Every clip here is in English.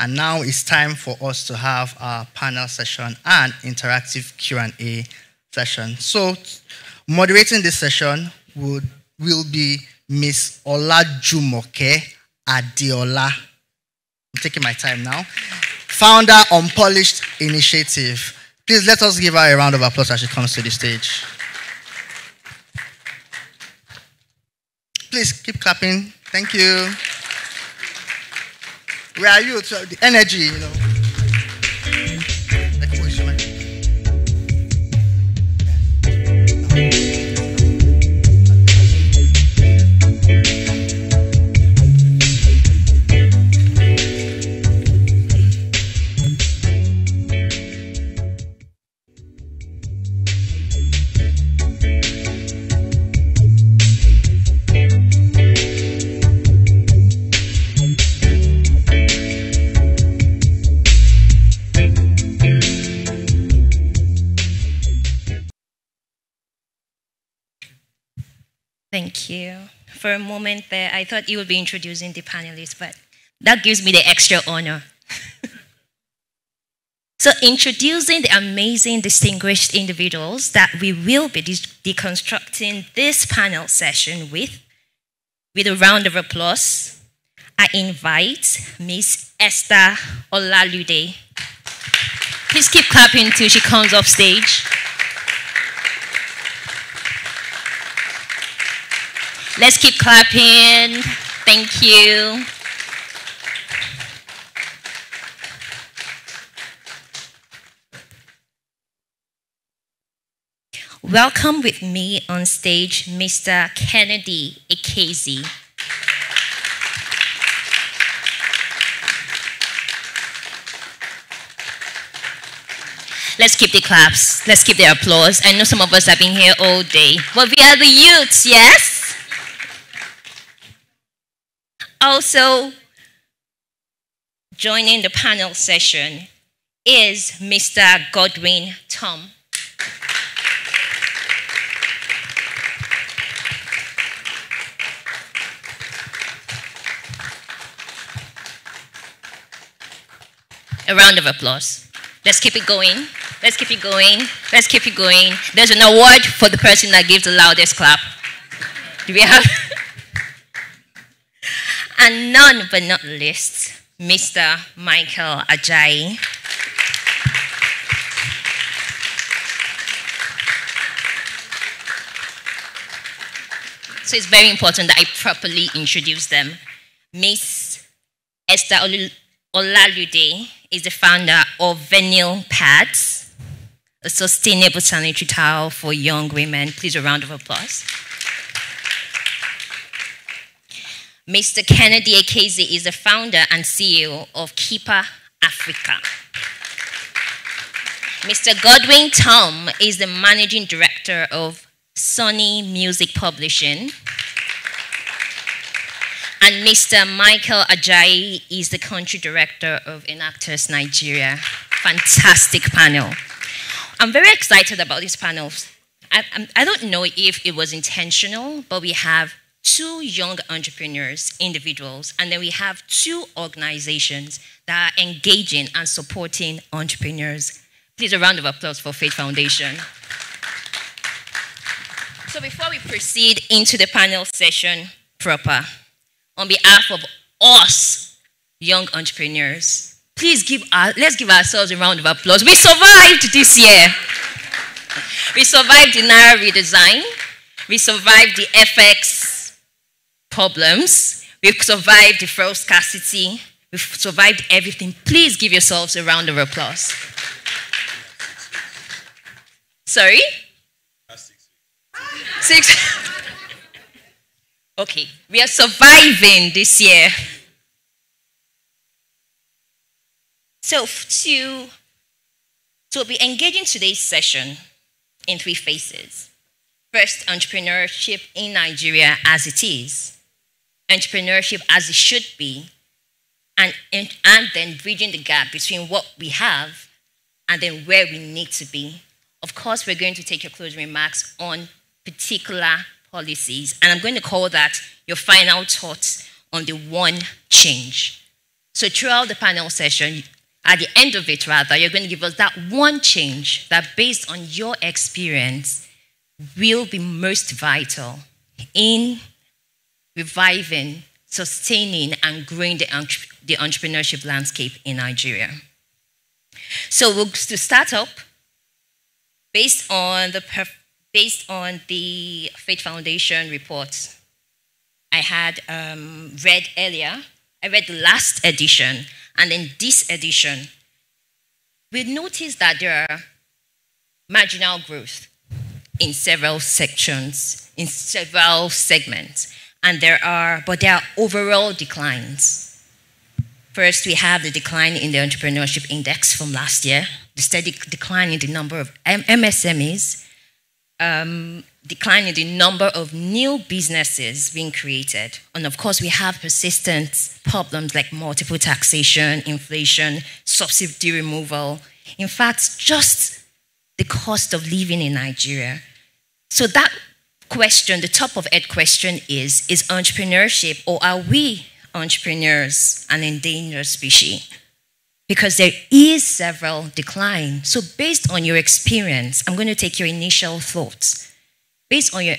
And now it's time for us to have our panel session and interactive Q&A session. So moderating this session will be Miss Olajumoke Adeola. I'm taking my time now. Founder, Unpolished Initiative. Please let us give her a round of applause as she comes to the stage. Please keep clapping. Thank you. Where are you? The energy, you know. Thank you. For a moment there, I thought you would be introducing the panelists, but that gives me the extra honor. So introducing the amazing, distinguished individuals that we will be deconstructing this panel session with a round of applause, I invite Miss EstheR Olalude. Please keep clapping till she comes off stage. Let's keep clapping. Thank you. Welcome with me on stage, Mr. Kennedy Ekezie. Let's keep the claps. Let's keep the applause. I know some of us have been here all day, but we are the youths, yes? Also, joining the panel session is Mr. Godwin Tom. A round of applause. Let's keep it going. Let's keep it going. Let's keep it going. There's an award for the person that gives the loudest clap. Do we have? And none but not least, Mr. Michael Ajayi. So it's very important that I properly introduce them. Miss EstheR Olalude is the founder of Venille pads, a sustainable sanitary towel for young women. Please a round of applause. Mr. Kennedy Ekezie is the founder and CEO of Kippa Africa. Mr. Godwin Tom is the managing director of Sony Music Publishing. And Mr. Michael Ajayi is the country director of Enactus Nigeria. Fantastic panel. I'm very excited about these panels. I don't know if it was intentional, but we have 2 young entrepreneurs, individuals, and then we have 2 organizations that are engaging and supporting entrepreneurs. Please a round of applause for Faith Foundation. So before we proceed into the panel session proper, on behalf of us young entrepreneurs, please let's give ourselves a round of applause. We survived this year. We survived the Naira redesign. We survived the FX problems. We've survived the fuel scarcity. We've survived everything. Please give yourselves a round of applause. Sorry? 6. Okay, we are surviving this year. So we'll be engaging today's session in 3 phases. First, entrepreneurship in Nigeria as it is. Entrepreneurship as it should be, and then bridging the gap between what we have and then where we need to be. Of course, we're going to take your closing remarks on particular policies, and I'm going to call that your final thoughts on the one change. So throughout the panel session, at the end of it rather, you're going to give us that one change that based on your experience will be most vital in reviving, sustaining, and growing the entrepreneurship landscape in Nigeria. So to start up, based on the Faith Foundation report I had read earlier, I read the last edition, and in this edition, we noticed that there are marginal growth in several sections, in several segments, and there are overall declines. First, we have the decline in the entrepreneurship index from last year, the steady decline in the number of MSMEs, decline in the number of new businesses being created. And of course, we have persistent problems like multiple taxation, inflation, subsidy removal. In fact, just the cost of living in Nigeria. So that question, the top of head question is entrepreneurship, or are we entrepreneurs an endangered species? Because there is several decline. So based on your experience, I'm going to take your initial thoughts. Based on your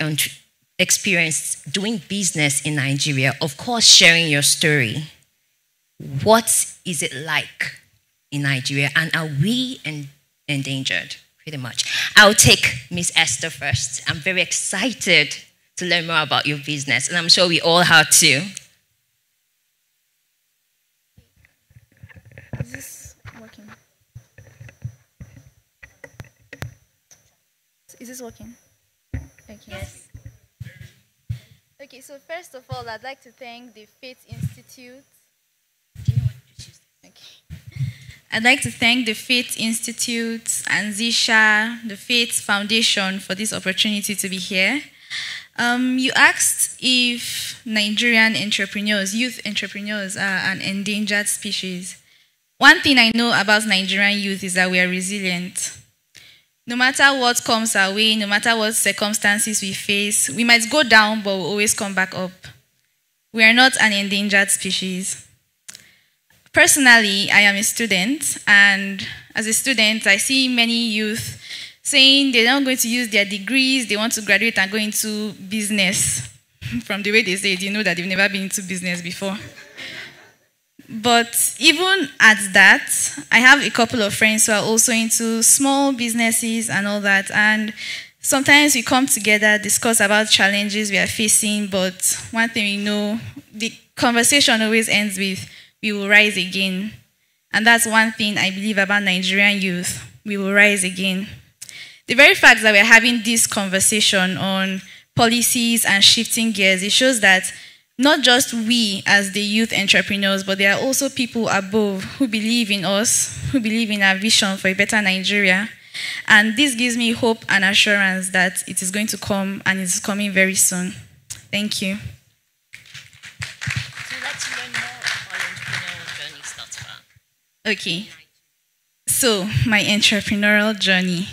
experience doing business in Nigeria, of course sharing your story, what is it like in Nigeria, and are we endangered? Pretty much. I'll take Miss Esther first. I'm very excited to learn more about your business, and I'm sure we all have too. Is this working? Is this working? Okay. Yes. Okay, so first of all, I'd like to thank the Faith Institute. Do you know what to choose? Okay. I'd like to thank the Faith Institute, Anzisha, the Faith Foundation for this opportunity to be here. You asked if Nigerian entrepreneurs, youth entrepreneurs, are an endangered species. One thing I know about Nigerian youth is that we are resilient. No matter what comes our way, no matter what circumstances we face, we might go down, but we'll always come back up. We are not an endangered species. Personally, I am a student, and as a student, I see many youth saying they're not going to use their degrees, they want to graduate and go into business. From the way they say it, you know that they've never been into business before. But even at that, I have a couple of friends who are also into small businesses and all that, and sometimes we come together, discuss about challenges we are facing, but one thing we know, the conversation always ends with, we will rise again. And that's one thing I believe about Nigerian youth. We will rise again. The very fact that we're having this conversation on policies and shifting gears, it shows that not just we as the youth entrepreneurs, but there are also people above who believe in us, who believe in our vision for a better Nigeria. And this gives me hope and assurance that it is going to come, and it's coming very soon. Thank you. Okay, so my entrepreneurial journey.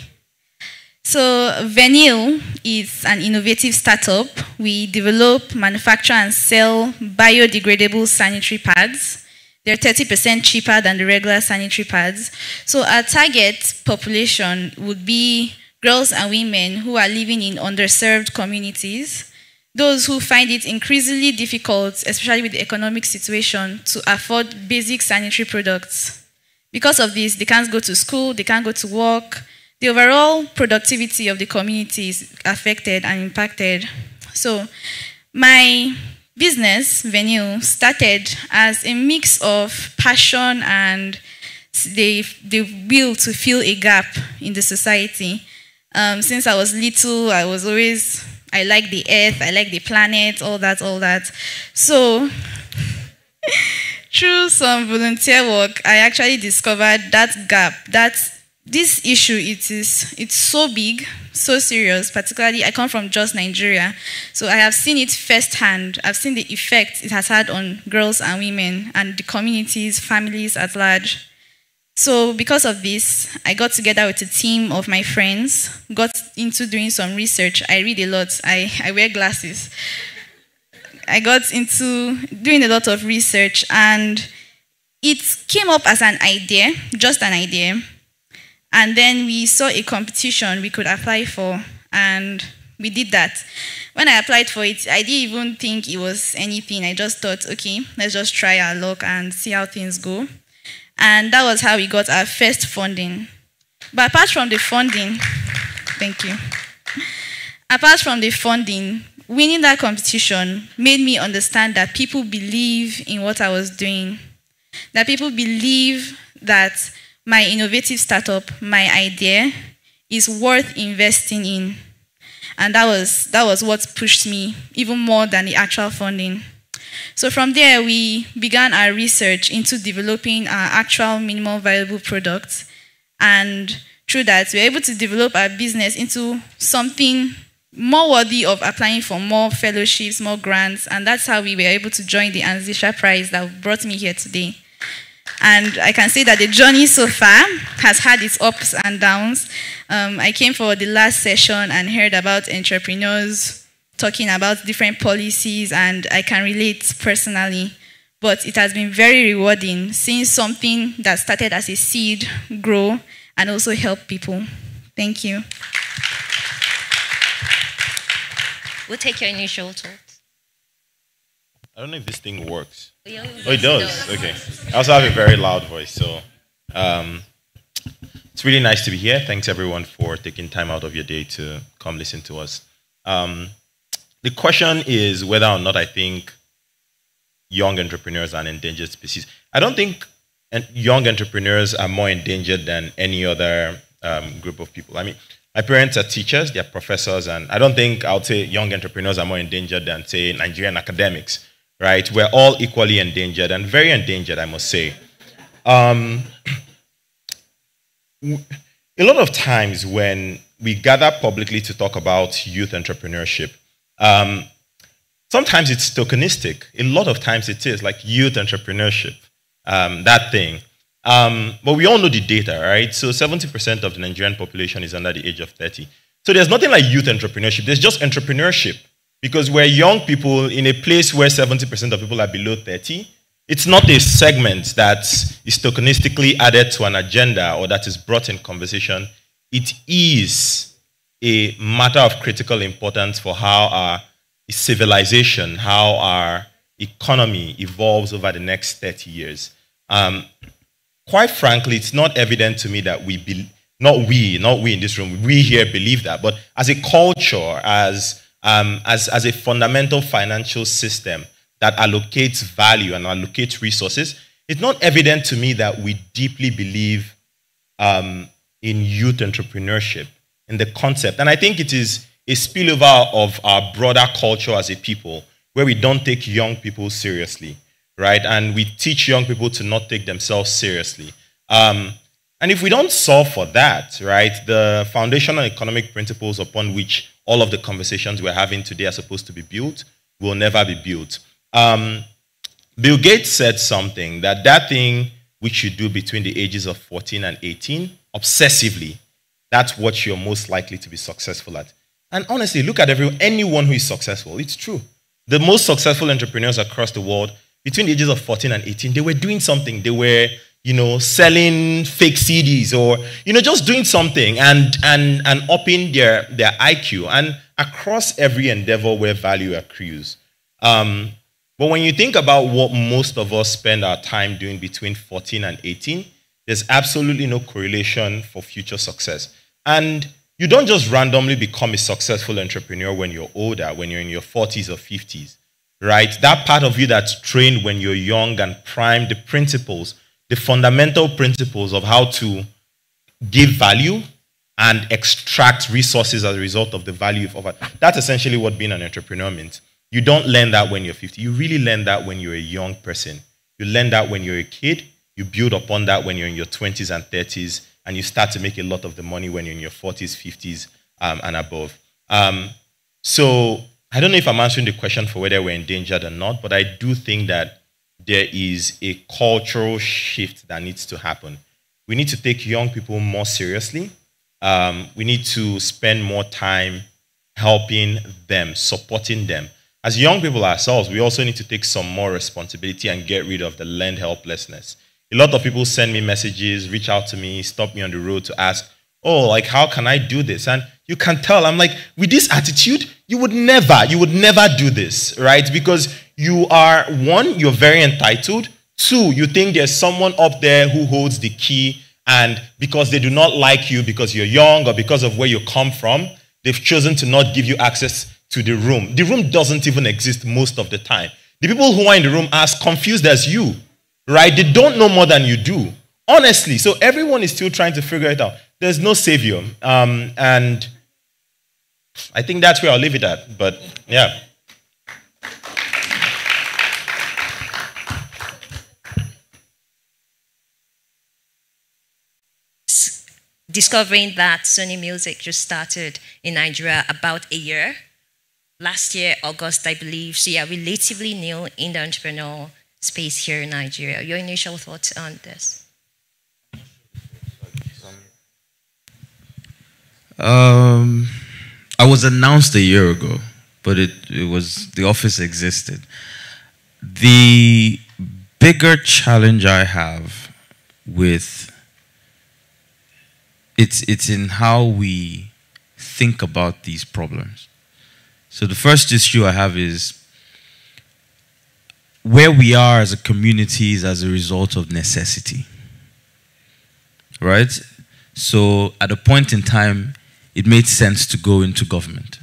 So Venille is an innovative startup. We develop, manufacture, and sell biodegradable sanitary pads. They're 30% cheaper than the regular sanitary pads. So our target population would be girls and women who are living in underserved communities, those who find it increasingly difficult, especially with the economic situation, to afford basic sanitary products. Because of this, they can't go to school, they can't go to work. The overall productivity of the community is affected and impacted. So my business, Venille, started as a mix of passion and the will to fill a gap in the society. Since I was little, I like the earth, I like the planet, all that. So through some volunteer work, I actually discovered that gap, that this issue, it's so big, so serious. Particularly, I come from just Nigeria, so I have seen it firsthand. I've seen the effect it has had on girls and women and the communities, families at large. So because of this, I got together with a team of my friends, got into doing some research. I read a lot. I wear glasses. I got into doing a lot of research, and It came up as an idea, just an idea. And then we saw a competition we could apply for, and we did that. When I applied for it, I didn't even think it was anything. I just thought, okay, let's just try our luck and see how things go. And that was how we got our first funding. But apart from the funding, thank you. Apart from the funding, winning that competition made me understand that people believe in what I was doing. That people believe that my innovative startup, my idea, is worth investing in. And that was what pushed me even more than the actual funding. So from there, we began our research into developing our actual minimal viable products. And through that, we were able to develop our business into something more worthy of applying for more fellowships, more grants. And that's how we were able to join the Anzisha prize that brought me here today. And I can say that the journey so far has had its ups and downs. I came for the last session and heard about entrepreneurs talking about different policies, and I can relate personally. But it has been very rewarding seeing something that started as a seed grow and also help people. Thank you. We'll take your initial thoughts. I don't know if this thing works. Yeah, Oh, it does? Okay. I also have a very loud voice, so it's really nice to be here. Thanks, everyone, for taking time out of your day to come listen to us. The question is whether or not I think young entrepreneurs are an endangered species. I don't think young entrepreneurs are more endangered than any other group of people. I mean, my parents are teachers, they're professors, and I don't think I would say young entrepreneurs are more endangered than, say, Nigerian academics, right? We're all equally endangered, and very endangered, I must say. A lot of times when we gather publicly to talk about youth entrepreneurship, sometimes it's tokenistic. A lot of times it is, like youth entrepreneurship, that thing. But we all know the data, right? So 70% of the Nigerian population is under the age of 30. So there's nothing like youth entrepreneurship. There's just entrepreneurship. Because we're young people in a place where 70% of people are below 30. It's not a segment that is tokenistically added to an agenda or that is brought in conversation. It is a matter of critical importance for how our civilization, how our economy evolves over the next 30 years. Quite frankly, it's not evident to me that not we in this room, we here believe that, but as a culture, as a fundamental financial system that allocates value and allocates resources, it's not evident to me that we deeply believe in youth entrepreneurship, in the concept. And I think it is a spillover of our broader culture as a people, where we don't take young people seriously, right? And we teach young people to not take themselves seriously. And if we don't solve for that, right, the foundational economic principles upon which all of the conversations we're having today are supposed to be built will never be built. Bill Gates said something, that thing which you do between the ages of 14 and 18, obsessively, that's what you're most likely to be successful at. And honestly, look at anyone who is successful. It's true. The most successful entrepreneurs across the world, between the ages of 14 and 18, they were doing something. They were, selling fake CDs or, just doing something and upping their IQ and across every endeavor where value accrues. But when you think about what most of us spend our time doing between 14 and 18, there's absolutely no correlation for future success. And you don't just randomly become a successful entrepreneur when you're older, when you're in your 40s or 50s, right? That part of you that's trained when you're young and primed, the principles, the fundamental principles of how to give value and extract resources as a result of the value you've offered. That's essentially what being an entrepreneur means. You don't learn that when you're 50. You really learn that when you're a young person. You learn that when you're a kid. You build upon that when you're in your 20s and 30s, and you start to make a lot of the money when you're in your 40s, 50s, and above. So I don't know if I'm answering the question for whether we're endangered or not, but I do think that there is a cultural shift that needs to happen. We need to take young people more seriously. We need to spend more time helping them, supporting them. As young people ourselves, we also need to take some more responsibility and get rid of the learned helplessness. A lot of people send me messages, reach out to me, stop me on the road to ask, oh, like, how can I do this? And you can tell, I'm like, with this attitude, you would never do this, right? Because you are, one, you're very entitled. Two, you think there's someone up there who holds the key, and because they do not like you because you're young or because of where you come from, they've chosen to not give you access to the room. The room doesn't even exist most of the time. The people who are in the room are as confused as you, right? They don't know more than you do, honestly. So everyone is still trying to figure it out. There's no savior. And I think that's where I'll leave it at. But yeah. Discovering that Sony Music just started in Nigeria about a year. Last year, August, I believe. So yeah, relatively new in the entrepreneurial space here in Nigeria. Your initial thoughts on this? I was announced a year ago, but it was, the office existed. The bigger challenge I have with it's in how we think about these problems. So the first issue I have is where we are as a community is as a result of necessity, right? So at a point in time, it made sense to go into government,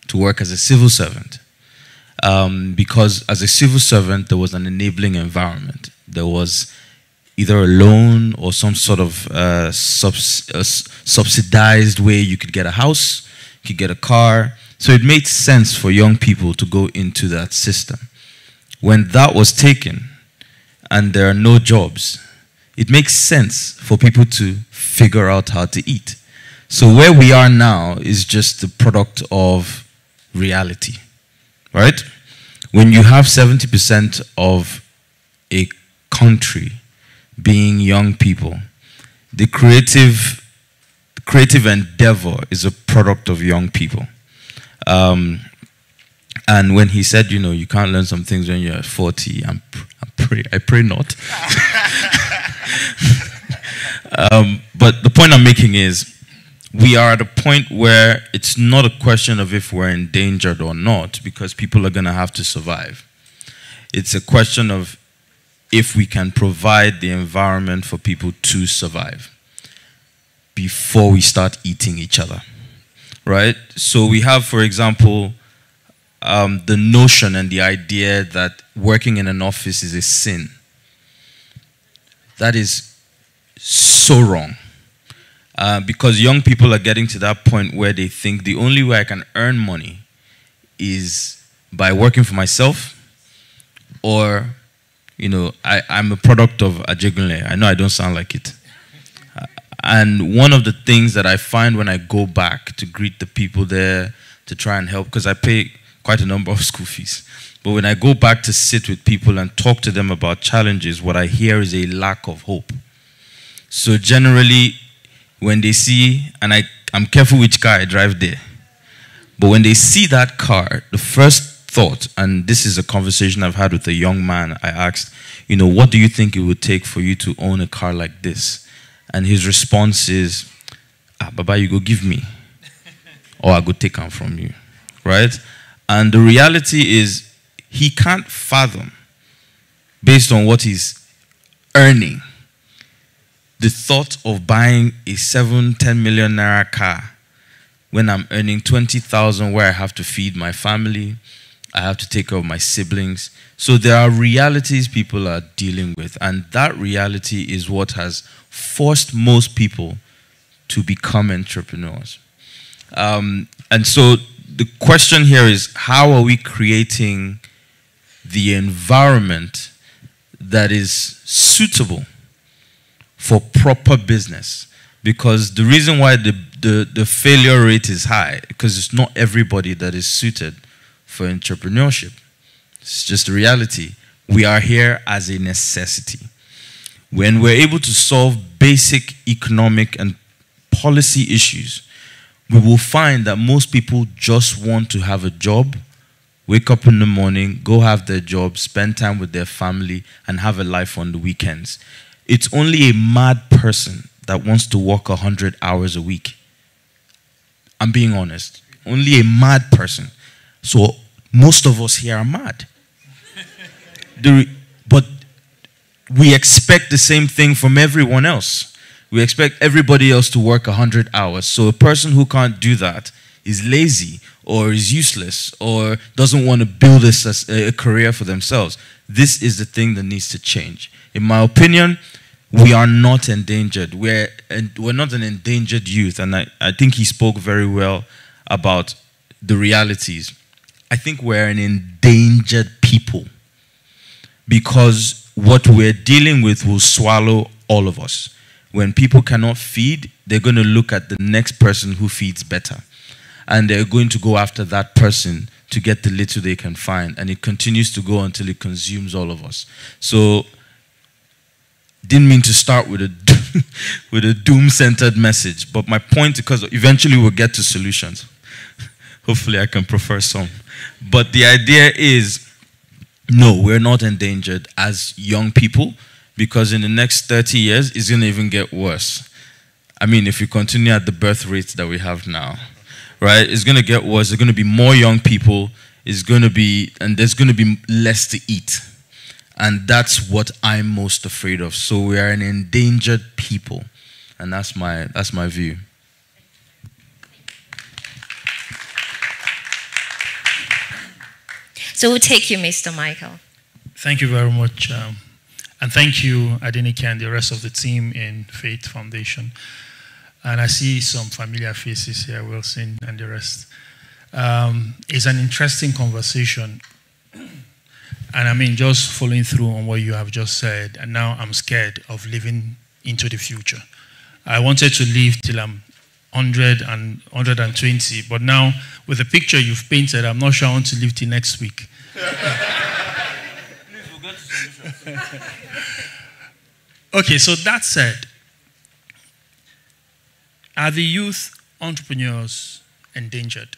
to work as a civil servant. Because as a civil servant, there was an enabling environment. There was either a loan or some sort of subsidized way you could get a house, you could get a car. So it made sense for young people to go into that system. When that was taken and there are no jobs, it makes sense for people to figure out how to eat. So where we are now is just the product of reality, right? When you have 70% of a country being young people, the creative endeavor is a product of young people. And when he said, you know, you can't learn some things when you're 40, I pray not. But the point I'm making is, we are at a point where it's not a question of if we're endangered or not, because people are going to have to survive. It's a question of if we can provide the environment for people to survive before we start eating each other, right? So we have, for example, the notion and the idea that working in an office is a sin. That is so wrong. Because young people are getting to that point where they think the only way I can earn money is by working for myself, or, you know, I'm a product of Ajayi. I know I don't sound like it. And one of the things that I find when I go back to greet the people there to try and help, because I pay quite a number of school fees, but when I go back to sit with people and talk to them about challenges, what I hear is a lack of hope. So generally, when they see, and I'm careful which car I drive there, but when they see that car, the first thought, and this is a conversation I've had with a young man, I asked, you know, what do you think it would take for you to own a car like this? And his response is, Baba, you go give me, or I go take them from you, right? And the reality is, he can't fathom, based on what he's earning, the thought of buying a 7-10 million naira car when I'm earning 20,000, where I have to feed my family, I have to take care of my siblings. So there are realities people are dealing with, and that reality is what has forced most people to become entrepreneurs. And so the question here is, how are we creating the environment that is suitable for proper business? Because the reason why the failure rate is high, because it's not everybody that is suited for entrepreneurship. It's just a reality. We are here as a necessity. When we're able to solve basic economic and policy issues, we will find that most people just want to have a job wake up in the morning, go have their job, spend time with their family, and have a life on the weekends. It's only a mad person that wants to work 100 hours a week. I'm being honest. Only a mad person. So most of us here are mad. But we expect the same thing from everyone else. We expect everybody else to work 100 hours. So a person who can't do that is lazy or is useless or doesn't want to build a career for themselves. This is the thing that needs to change. In my opinion, we are not endangered. We're not an endangered youth. And I think he spoke very well about the realities. I think we're an endangered people because what we're dealing with will swallow all of us. When people cannot feed, they're going to look at the next person who feeds better. And they're going to go after that person to get the little they can find. And it continues to go until it consumes all of us. So, didn't mean to start with a doom-centered message. But my point, because eventually we'll get to solutions. Hopefully I can prefer some. But the idea is, no, we're not endangered as young people. Because in the next 30 years, it's going to even get worse. I mean, if we continue at the birth rates that we have now, right? It's going to get worse. There's going to be more young people. And there's going to be less to eat. And that's what I'm most afraid of. So we are an endangered people. And that's my view. So we'll take you, Mr. Michael. Thank you very much. And thank you, Adenike, and the rest of the team in Faith Foundation. And I see some familiar faces here, Wilson and the rest. It's an interesting conversation. And I mean, just following through on what you have just said, and now I'm scared of living into the future. I wanted to live till I'm 100 and 120, but now with the picture you've painted, I'm not sure I want to live till next week. Okay, so that said, are the youth entrepreneurs endangered?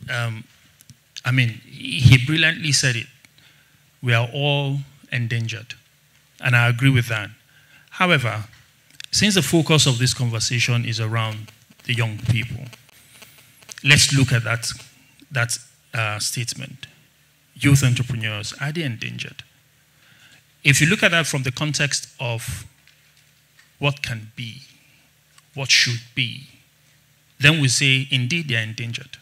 I mean, he brilliantly said it. We are all endangered. And I agree with that. However, since the focus of this conversation is around the young people, let's look at that statement. Youth entrepreneurs, are they endangered? If you look at that from the context of what can be, what should be, then we say, indeed, they are endangered.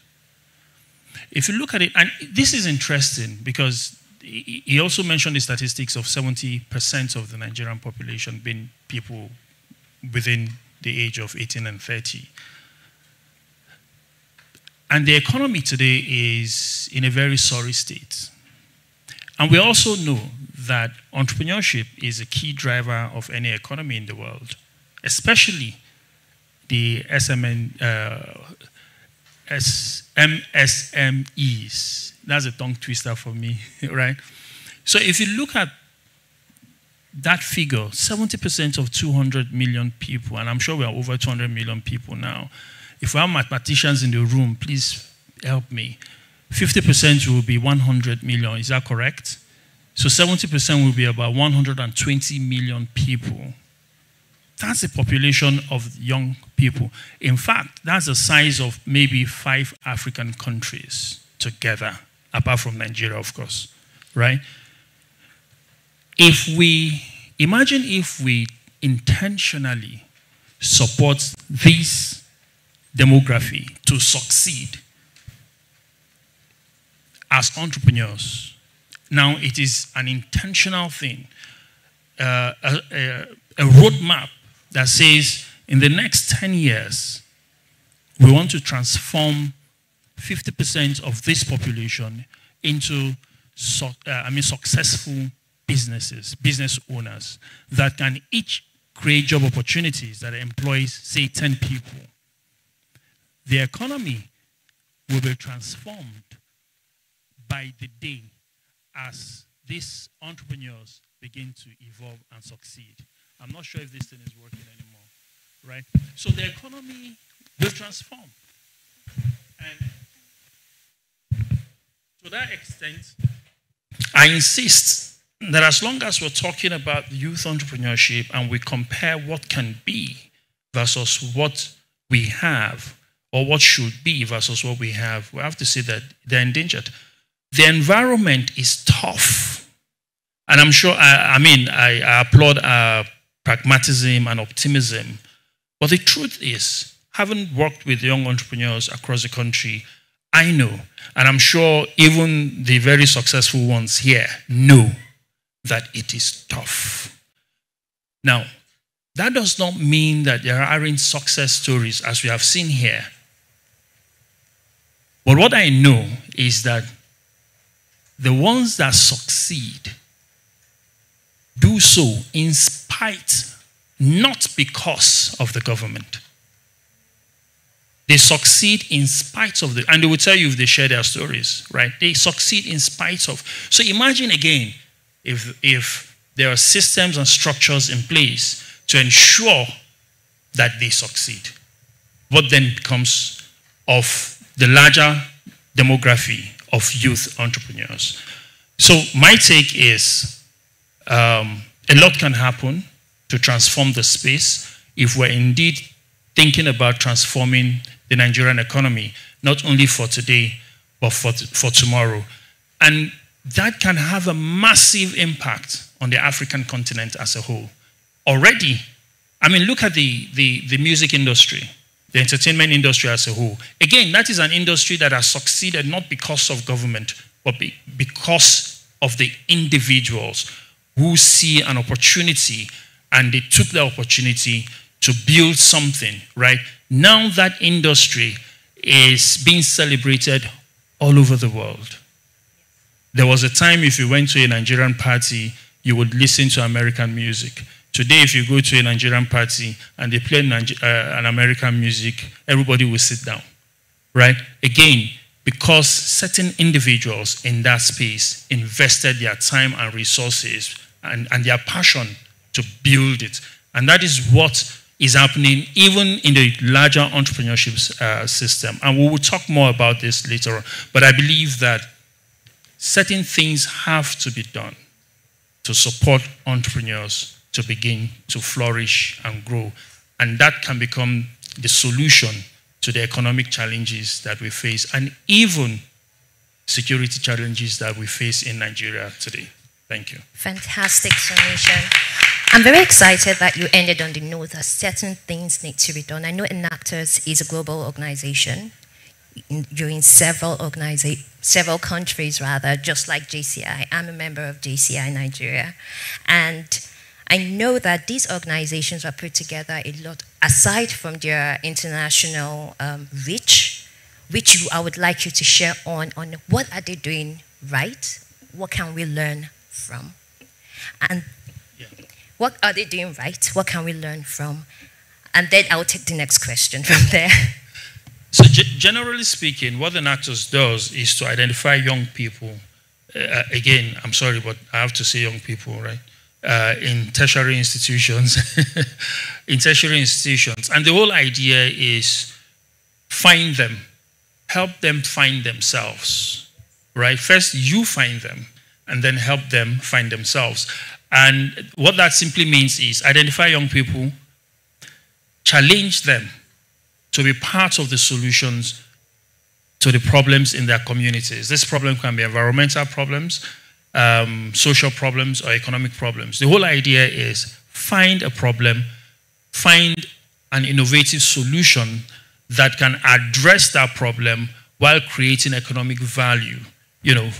If you look at it, and this is interesting because he also mentioned the statistics of 70% of the Nigerian population being people within the age of 18 and 30. And the economy today is in a very sorry state. And we also know that entrepreneurship is a key driver of any economy in the world, especially the MSMEs. That's a tongue twister for me, right? So if you look at that figure, 70% of 200 million people, and I'm sure we are over 200 million people now. If we have mathematicians in the room, please help me. 50% will be 100 million, is that correct? So 70% will be about 120 million people. That's the population of young people. In fact, that's the size of maybe 5 African countries together, apart from Nigeria, of course, right? Imagine if we intentionally support this demography to succeed as entrepreneurs. Now, it is an intentional thing, a roadmap that says in the next 10 years, we want to transform 50% of this population into successful businesses, business owners that can each create job opportunities that employs, say, 10 people. The economy will be transformed by the day as these entrepreneurs begin to evolve and succeed. I'm not sure if this thing is working anymore, right? So the economy will transform. And To that extent, I insist that as long as we're talking about youth entrepreneurship and we compare what can be versus what we have, or what should be versus what we have to say that they're endangered. The environment is tough. And I'm sure, I applaud pragmatism and optimism. But the truth is, having worked with young entrepreneurs across the country, I know, and I'm sure even the very successful ones here know that it is tough. Now, that does not mean that there aren't success stories as we have seen here. But what I know is that the ones that succeed do so in spite, not because of the government. They succeed in spite of and they will tell you if they share their stories, right? They succeed in spite of. So imagine again, if there are systems and structures in place to ensure that they succeed. What then becomes of the larger demography of youth entrepreneurs? So my take is a lot can happen to transform the space if we're indeed thinking about transforming the Nigerian economy, not only for today, but for tomorrow. And that can have a massive impact on the African continent as a whole. Already, look at the music industry, the entertainment industry as a whole. Again, that is an industry that has succeeded not because of government, but because of the individuals who see an opportunity and they took the opportunity to build something, right? Now that industry is being celebrated all over the world. There was a time if you went to a Nigerian party, you would listen to American music. Today, if you go to a Nigerian party and they play an American music, everybody will sit down, right? Again, because certain individuals in that space invested their time and resources and their passion to build it. And that is what is happening even in the larger entrepreneurship system. And we will talk more about this later on. But I believe that certain things have to be done to support entrepreneurs to begin to flourish and grow. And that can become the solution to the economic challenges that we face and even security challenges that we face in Nigeria today. Thank you. Fantastic summation. I'm very excited that you ended on the note that certain things need to be done. I know Enactus is a global organization. You're in several countries, just like JCI. I'm a member of JCI Nigeria. And I know that these organizations are put together a lot, aside from their international reach, which I would like you to share on what are they doing right, what can we learn from, and what are they doing right, what can we learn from, and then I'll take the next question from there. So generally speaking, what Enactus does is to identify young people. Again, I'm sorry, but I have to say young people, right? In tertiary institutions, And the whole idea is find them, help them find themselves, right? First, you find them, and then help them find themselves. And what that simply means is identify young people, challenge them to be part of the solutions to the problems in their communities. This problem can be environmental problems, social problems, or economic problems. The whole idea is find a problem, find an innovative solution that can address that problem while creating economic value,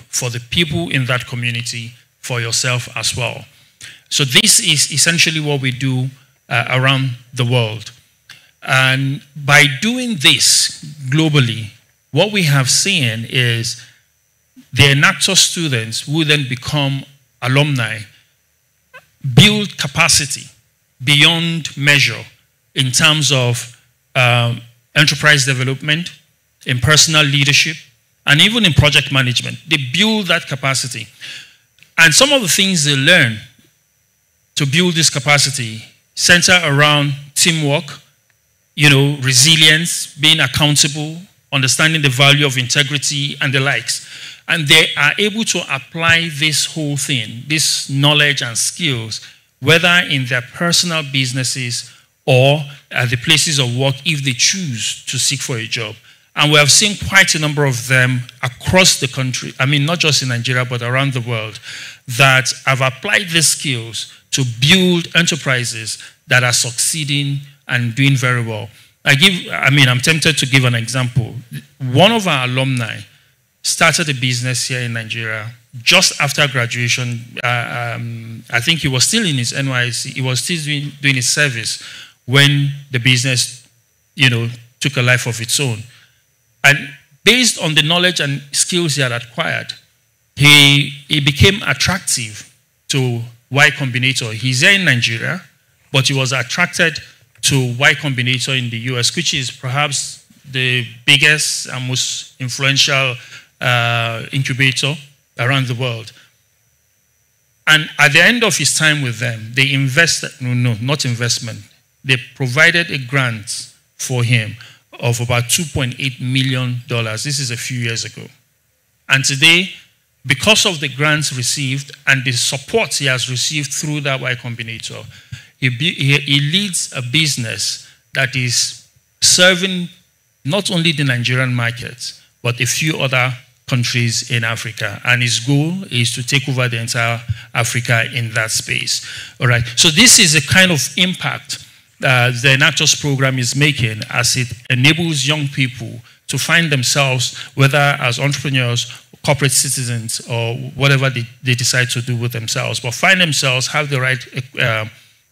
for the people in that community, for yourself as well. So this is essentially what we do around the world. And by doing this globally, what we have seen is the Enactus students who then become alumni build capacity beyond measure in terms of enterprise development, in personal leadership, and even in project management. They build that capacity. And some of the things they learn to build this capacity center around teamwork, resilience, being accountable, understanding the value of integrity, and the likes. And they are able to apply this whole thing, this knowledge and skills, whether in their personal businesses or at the places of work if they choose to seek for a job. And we have seen quite a number of them across the country, I mean, not just in Nigeria, but around the world, that have applied these skills to build enterprises that are succeeding and doing very well. I'm tempted to give an example. One of our alumni started a business here in Nigeria just after graduation. I think he was still in his NYC. He was still doing his service when the business, took a life of its own. And based on the knowledge and skills he had acquired, he became attractive to Y Combinator. He's here in Nigeria, but he was attracted to Y Combinator in the US, which is perhaps the biggest and most influential incubator around the world. And at the end of his time with them, they they provided a grant for him of about $2.8 million. This is a few years ago. And today, because of the grants received and the support he has received through that Y Combinator, he leads a business that is serving not only the Nigerian market, but a few other countries in Africa. And his goal is to take over the entire Africa in that space. All right. So this is a kind of impact the Enactus program is making as it enables young people to find themselves, whether as entrepreneurs, corporate citizens, or whatever they decide to do with themselves, but find themselves, have the right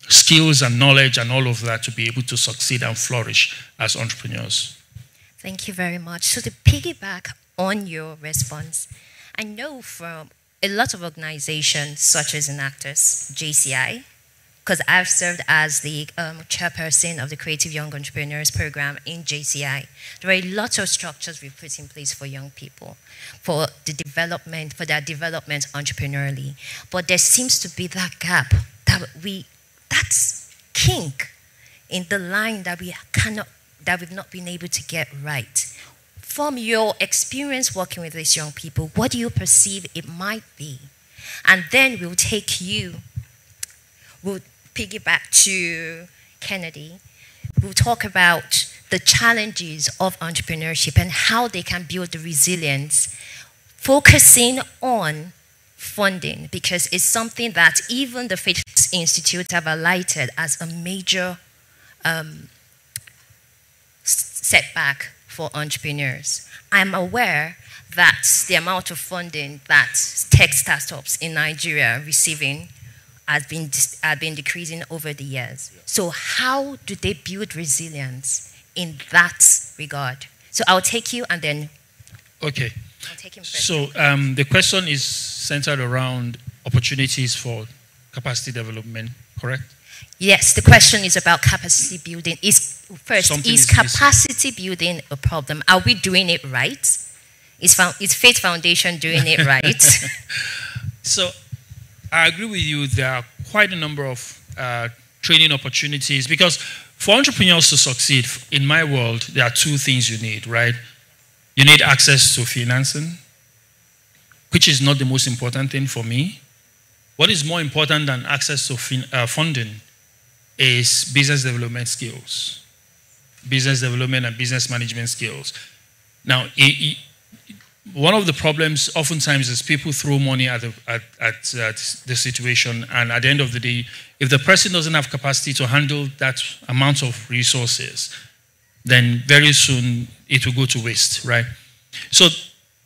skills and knowledge and all of that to be able to succeed and flourish as entrepreneurs. Thank you very much. So to piggyback on your response, I know from a lot of organizations such as Enactus, JCI, because I've served as the chairperson of the Creative Young Entrepreneurs Program in JCI. There are a lot of structures we put in place for young people, for their development entrepreneurially. But there seems to be that gap, that's kink in the line that we've not been able to get right. From your experience working with these young people, what do you perceive it might be? And then we'll piggyback to Kennedy. We'll talk about the challenges of entrepreneurship and how they can build the resilience, focusing on funding, because it's something that even the Faith Institute have highlighted as a major setback for entrepreneurs. I'm aware that the amount of funding that tech startups in Nigeria are receiving has been decreasing over the years. So how do they build resilience in that regard? So I'll take you and then... Okay. I'll take him first. So the question is centered around opportunities for capacity development, correct? Yes, the question is about capacity building. Is capacity building a problem? Are we doing it right? Is Faith Foundation doing it right? So I agree with you. There are quite a number of training opportunities, because for entrepreneurs to succeed, in my world, there are two things you need, right? You need access to financing, which is not the most important thing for me. What is more important than access to funding is business development skills, business development and business management skills. Now, one of the problems oftentimes is people throw money at the situation, and at the end of the day, if the person doesn't have capacity to handle that amount of resources, then very soon it will go to waste, right? So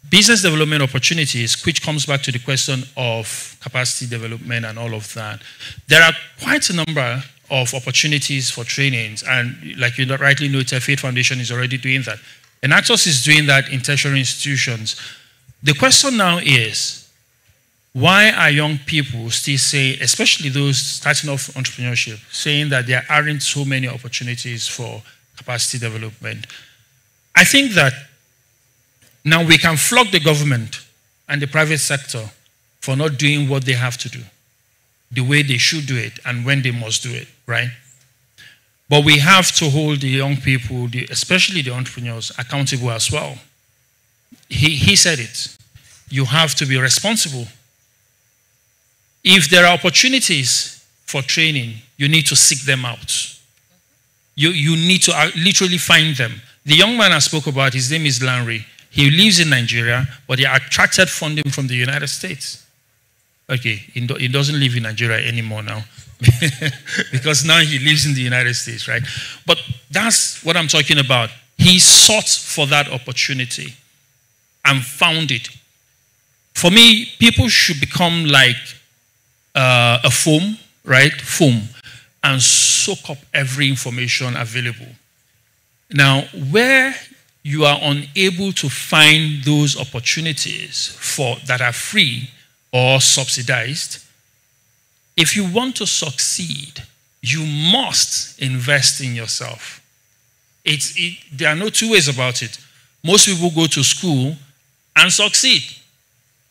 business development opportunities, which comes back to the question of capacity development and all of that, there are quite a number of opportunities for trainings, and like you rightly noted, Faith Foundation is already doing that. Enactus is doing that in tertiary institutions. The question now is, why are young people still saying, especially those starting off entrepreneurship, saying that there aren't so many opportunities for capacity development? I think that now we can flog the government and the private sector for not doing what they have to do, the way they should do it, and when they must do it, right? But we have to hold the young people, especially the entrepreneurs, accountable as well. He said it. you have to be responsible. If there are opportunities for training, you need to seek them out. You need to literally find them. The young man I spoke about, his name is Lanre. He lives in Nigeria, but he attracted funding from the United States. Okay, he doesn't live in Nigeria anymore now. Because now he lives in the United States, right? But that's what I'm talking about. He sought for that opportunity and found it. For me, people should become like a foam, right? Foam, and soak up every information available. Now, where you are unable to find those opportunities that are free or subsidized, if you want to succeed, you must invest in yourself. There are no two ways about it. Most people go to school and succeed,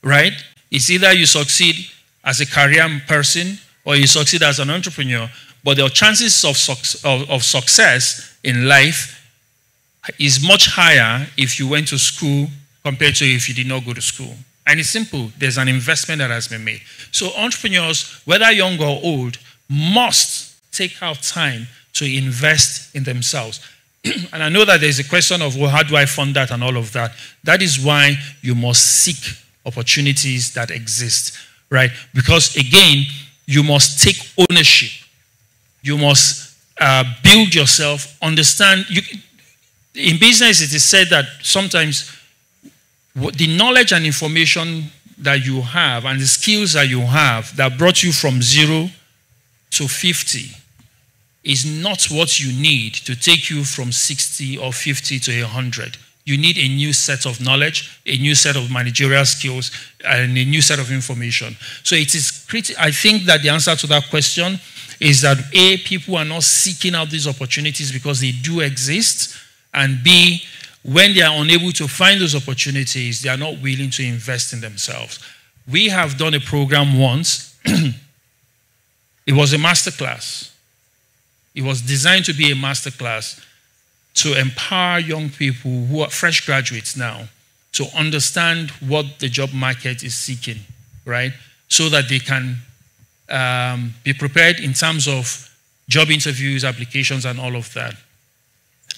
right? It's either you succeed as a career person or you succeed as an entrepreneur, but the chances of success in life is much higher if you went to school compared to if you did not go to school. And it's simple. There's an investment that has been made. So entrepreneurs, whether young or old, must take out time to invest in themselves. And I know that there's a question of, well, how do I fund that and all of that? That is why you must seek opportunities that exist, right? Because again, you must take ownership. You must build yourself, understand. In business, it is said that sometimes the knowledge and information that you have and the skills that you have that brought you from 0 to 50 is not what you need to take you from 60 or 50 to 100. You need a new set of knowledge, a new set of managerial skills, and a new set of information. So it is I think that the answer to that question is that A, people are not seeking out these opportunities because they do exist, and B, when they are unable to find those opportunities, they are not willing to invest in themselves. We have done a program once. It was a masterclass. It was designed to be a masterclass to empower young people who are fresh graduates now to understand what the job market is seeking, right? So that they can be prepared in terms of job interviews, applications, and all of that.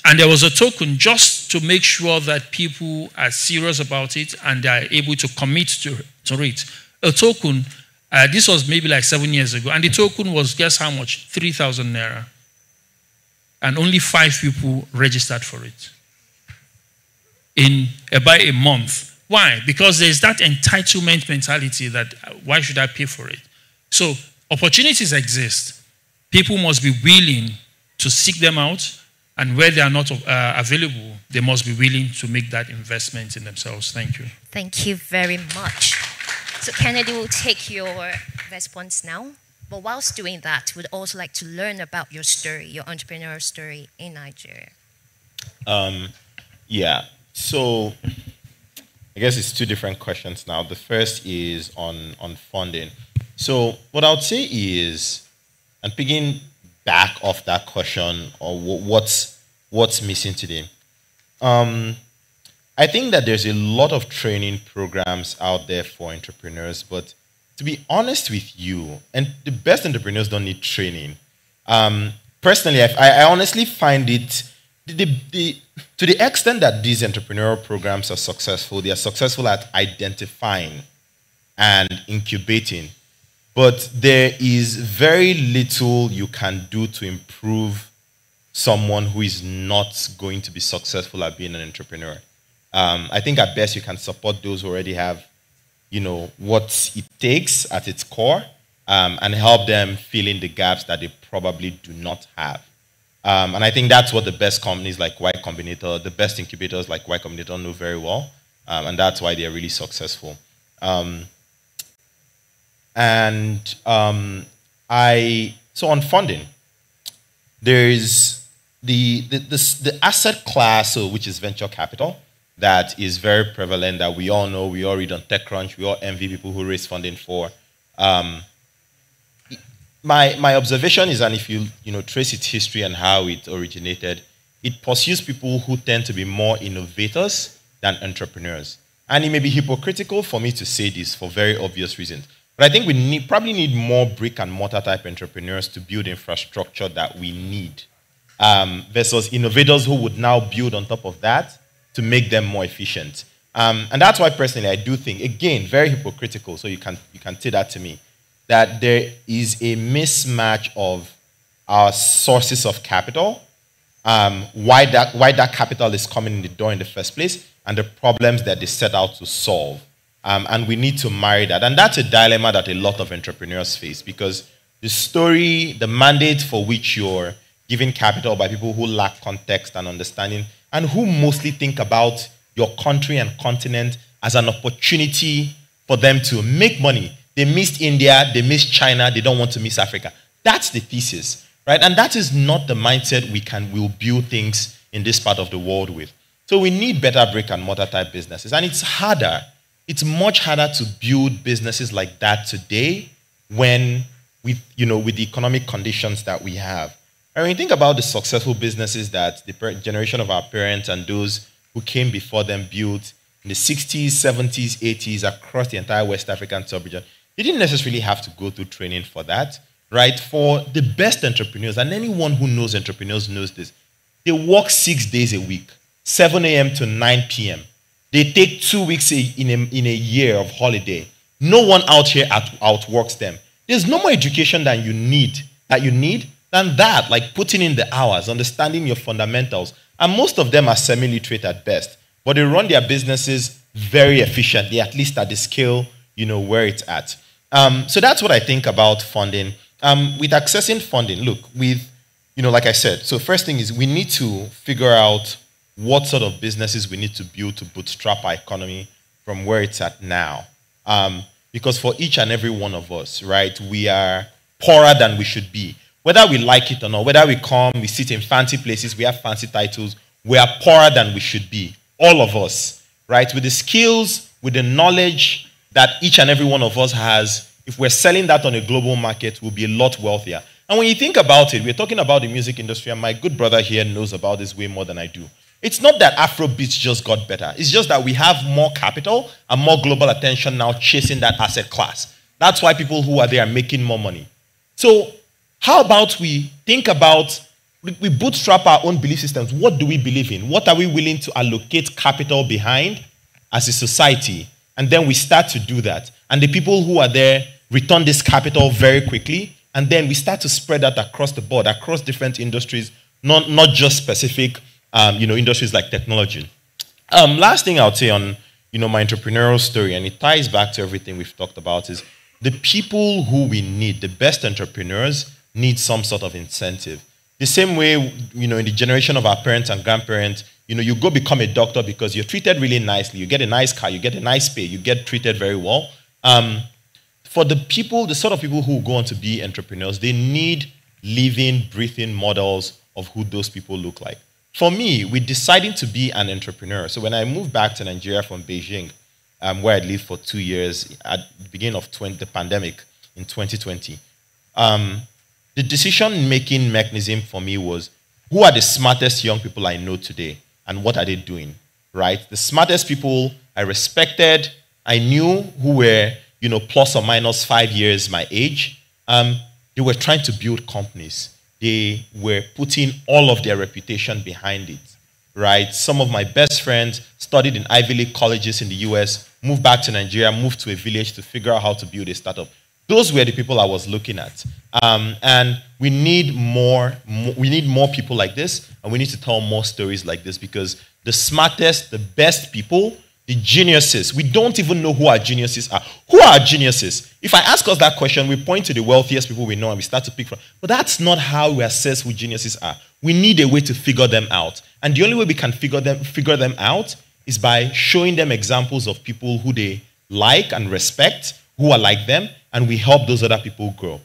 And there was a token just to make sure that people are serious about it and they are able to commit to it. A token, this was maybe like 7 years ago, and the token was, guess how much? 3,000 naira. And only 5 people registered for it in about a month. Why? Because there's that entitlement mentality that why should I pay for it? So opportunities exist. People must be willing to seek them out, and where they are not available, they must be willing to make that investment in themselves. Thank you. Thank you very much. So Kennedy will take your response now. But whilst doing that, we'd also like to learn about your story, your entrepreneurial story in Nigeria. Yeah. So I guess it's 2 different questions now. The first is on funding. So what I would say is, and picking back off that question, or what's missing today. I think that there's a lot of training programs out there for entrepreneurs, but to be honest with you, and the best entrepreneurs don't need training. Personally, I honestly find it, to the extent that these entrepreneurial programs are successful, they are successful at identifying and incubating. But there is very little you can do to improve someone who is not going to be successful at being an entrepreneur. I think at best you can support those who already have, what it takes at its core, and help them fill in the gaps that they probably do not have. And I think that's what the best companies like Y Combinator, the best incubators like Y Combinator know very well, and that's why they're really successful. So on funding, there is the asset class, which is venture capital, that is very prevalent, that we all know, we all read on TechCrunch, we all envy people who raise funding for. My observation is, and if you trace its history and how it originated, it pursues people who tend to be more innovators than entrepreneurs. And it may be hypocritical for me to say this for very obvious reasons. But I think we probably need more brick and mortar type entrepreneurs to build infrastructure that we need, versus innovators who would now build on top of that to make them more efficient. And that's why personally I do think, again, very hypocritical, so you can say that to me, that there is a mismatch of our sources of capital, why that capital is coming in the door in the first place, and the problems that they set out to solve. And we need to marry that. And that's a dilemma that a lot of entrepreneurs face, because the story, the mandate for which you're giving capital by people who lack context and understanding, and who mostly think about your country and continent as an opportunity for them to make money. They missed India, they missed China, they don't want to miss Africa. That's the thesis, right? And that is not the mindset we'll build things in this part of the world with. So we need better brick and mortar type businesses. And it's harder. It's much harder to build businesses like that today with the economic conditions that we have. And when you think about the successful businesses that the generation of our parents and those who came before them built in the 60s, 70s, 80s across the entire West African sub-region, you didn't necessarily have to go through training for that, right? For the best entrepreneurs, and anyone who knows entrepreneurs knows this, they work 6 days a week, 7 a.m. to 9 p.m. They take 2 weeks in a year of holiday. No one out here outworks them. There's no more education than you need than that, like putting in the hours, understanding your fundamentals. And most of them are semi-literate at best, but they run their businesses very efficiently, at least at the scale, where it's at. So that's what I think about funding. With accessing funding, look, like I said, so first thing is we need to figure out what sort of businesses we need to build to bootstrap our economy from where it's at now. Because for each and every one of us, right, we are poorer than we should be. Whether we like it or not, whether we sit in fancy places, we have fancy titles, we are poorer than we should be. All of us, right? With the skills, with the knowledge that each and every one of us has, if we're selling that on a global market, we'll be a lot wealthier. And when you think about it, we're talking about the music industry, and my good brother here knows about this way more than I do. It's not that Afrobeats just got better. It's just that we have more capital and more global attention now chasing that asset class. That's why people who are there are making more money. So how about we bootstrap our own belief systems? What do we believe in? What are we willing to allocate capital behind as a society? And then we start to do that. And the people who are there return this capital very quickly. And then we start to spread that across the board, across different industries, not just specific industries like technology. Last thing I would say on my entrepreneurial story, and it ties back to everything we've talked about, is the people who we need, the best entrepreneurs, need some sort of incentive. The same way, in the generation of our parents and grandparents, you go become a doctor because you're treated really nicely. You get a nice car, you get a nice pay, you get treated very well. For the sort of people who go on to be entrepreneurs, they need living, breathing models of who those people look like. For me, with deciding to be an entrepreneur, so when I moved back to Nigeria from Beijing, where I lived for 2 years at the beginning of the pandemic in 2020, the decision-making mechanism for me was, who are the smartest young people I know today, and what are they doing, right? The smartest people I respected, I knew who were, plus or minus 5 years my age. They were trying to build companies. They were putting all of their reputation behind it, right? Some of my best friends studied in Ivy League colleges in the US, moved back to Nigeria, moved to a village to figure out how to build a startup. Those were the people I was looking at. And we need more people like this, and we need to tell more stories like this, because the smartest, the best people, the geniuses, we don't even know who our geniuses are. Who are our geniuses? If I ask us that question, we point to the wealthiest people we know and we start to pick from. But that's not how we assess who geniuses are. We need a way to figure them out. And the only way we can figure them out is by showing them examples of people who they like and respect, who are like them, and we help those other people grow.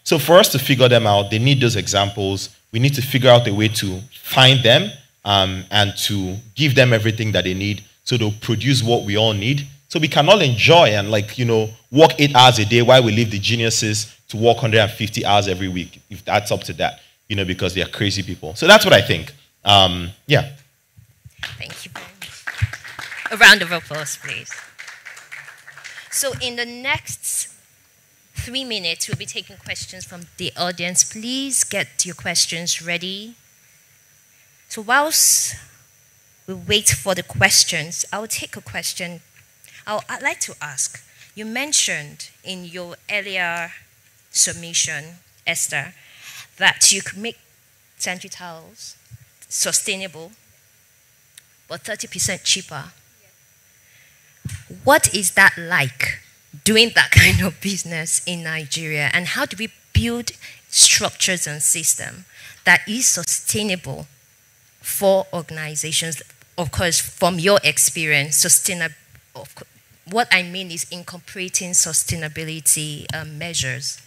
So for us to figure them out, they need those examples. We need to figure out a way to find them and to give them everything that they need so they'll produce what we all need. So we can all enjoy and work 8 hours a day while we leave the geniuses to work 150 hours every week, if that's up to that, because they are crazy people. So that's what I think. Yeah. Thank you very much. A round of applause, please. So in the next 3 minutes, we'll be taking questions from the audience. Please get your questions ready. So whilst we wait for the questions, I'll take a question. I'd like to ask, you mentioned in your earlier submission, EstheR, that you could make sanitary towels sustainable, but 30% cheaper. What is that like, doing that kind of business in Nigeria? And how do we build structures and systems that is sustainable for organizations? Of course, from your experience, what I mean is incorporating sustainability measures.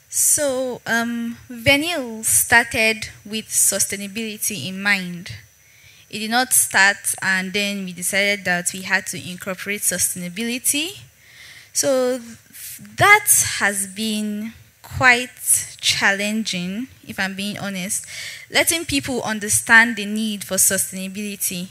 So, Venille started with sustainability in mind. It did not start and then we decided that we had to incorporate sustainability. So that has been quite challenging, if I'm being honest, letting people understand the need for sustainability.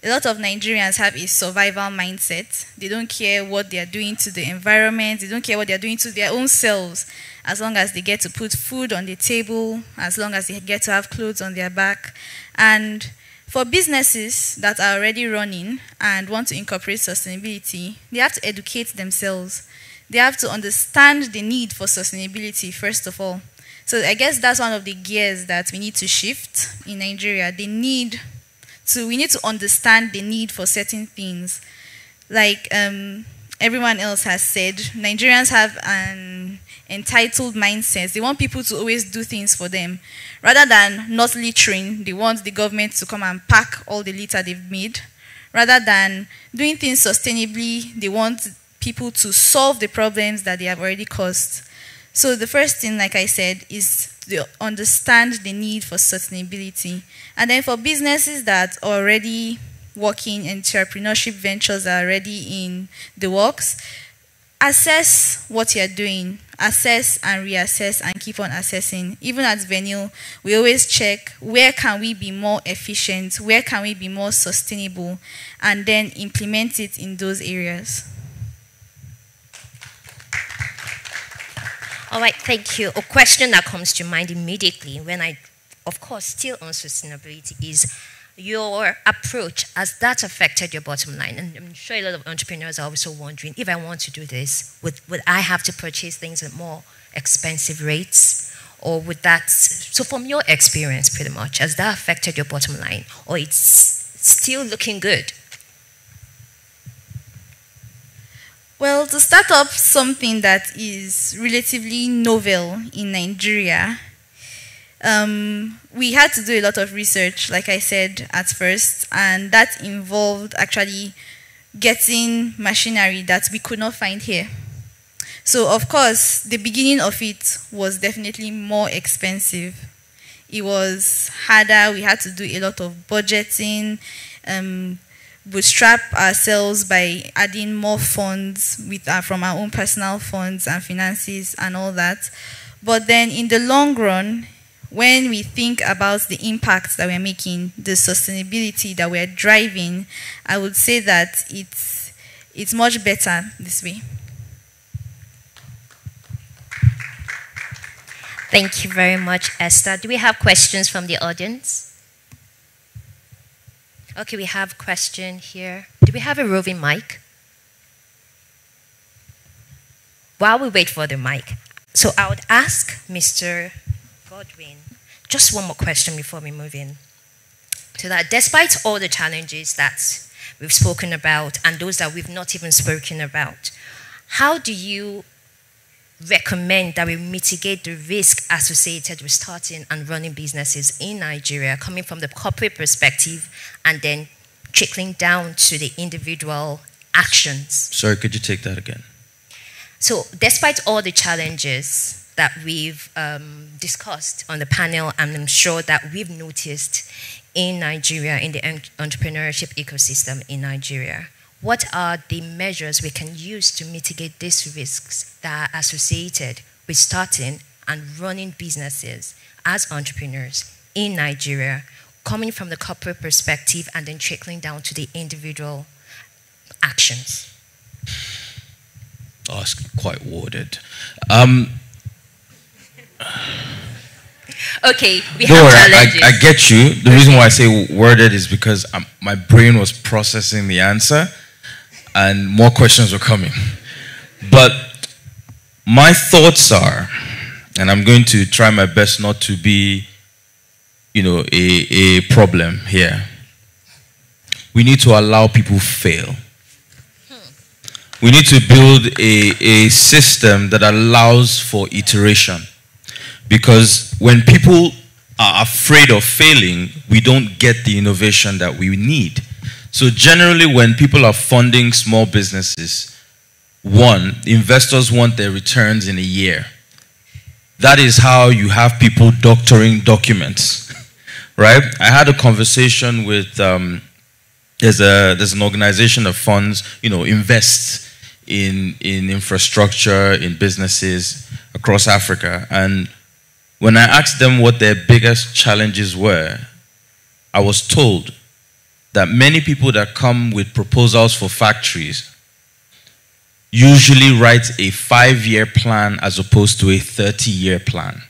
A lot of Nigerians have a survival mindset. They don't care what they are doing to the environment. They don't care what they are doing to their own selves, as long as they get to put food on the table, as long as they get to have clothes on their back. And for businesses that are already running and want to incorporate sustainability, they have to educate themselves. They have to understand the need for sustainability, first of all. So I guess that's one of the gears that we need to shift in Nigeria. We need to understand the need for certain things. Like everyone else has said, Nigerians have an entitled mindset. They want people to always do things for them. Rather than not littering, they want the government to come and pack all the litter they've made. Rather than doing things sustainably, they want people to solve the problems that they have already caused. So the first thing, like I said, is to understand the need for sustainability. And then for businesses that are already working, entrepreneurship ventures are already in the works, assess what you're doing. Assess and reassess and keep on assessing. Even at Venille, we always check where can we be more efficient, where can we be more sustainable, and then implement it in those areas. All right, thank you. A question that comes to mind immediately when of course, still on sustainability is your approach. Has that affected your bottom line? And I'm sure a lot of entrepreneurs are also wondering, if I want to do this, would I have to purchase things at more expensive rates? Or would that, so from your experience pretty much, has that affected your bottom line? Or it's still looking good? Well, to start up something that is relatively novel in Nigeria, we had to do a lot of research, like I said at first, and that involved actually getting machinery that we could not find here. So, of course, the beginning of it was definitely more expensive. It was harder. We had to do a lot of budgeting, bootstrap ourselves by adding more funds from our own personal funds and finances and all that. But then in the long run, when we think about the impact that we're making, the sustainability that we're driving, I would say that it's much better this way. Thank you very much, EstheR. Do we have questions from the audience? Okay, we have a question here. Do we have a roving mic? While we wait for the mic, so I would ask Mr. Godwin, just one more question before we move in. So that despite all the challenges that we've spoken about and those that we've not even spoken about, how do you recommend that we mitigate the risk associated with starting and running businesses in Nigeria, coming from the corporate perspective and then trickling down to the individual actions? Sorry, could you take that again? So despite all the challenges that we've discussed on the panel, and I'm sure that we've noticed in Nigeria, in the entrepreneurship ecosystem in Nigeria, what are the measures we can use to mitigate these risks that are associated with starting and running businesses as entrepreneurs in Nigeria, coming from the corporate perspective and then trickling down to the individual actions? Oh, it's quite worded. Okay, we Don't have worry, challenges. I get you. The reason why I say worded is because my brain was processing the answer and more questions were coming. But my thoughts are, and I'm going to try my best not to be, a problem here. We need to allow people fail. We need to build a system that allows for iteration. Because when people are afraid of failing, we don't get the innovation that we need. So generally when people are funding small businesses, one, investors want their returns in a year. That is how you have people doctoring documents, right? I had a conversation with, there's an organization of funds, invests in infrastructure, in businesses across Africa. And when I asked them what their biggest challenges were, I was told that many people that come with proposals for factories usually write a 5-year plan as opposed to a 30-year plan.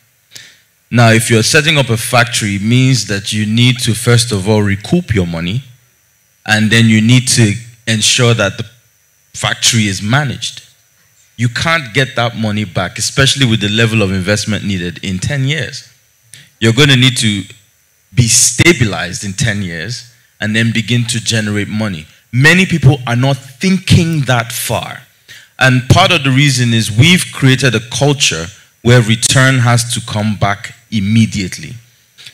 Now, if you're setting up a factory, it means that you need to, first of all, recoup your money, and then you need to ensure that the factory is managed. You can't get that money back, especially with the level of investment needed in 10 years. You're going to need to be stabilized in 10 years and then begin to generate money. Many people are not thinking that far. And part of the reason is we've created a culture where return has to come back immediately.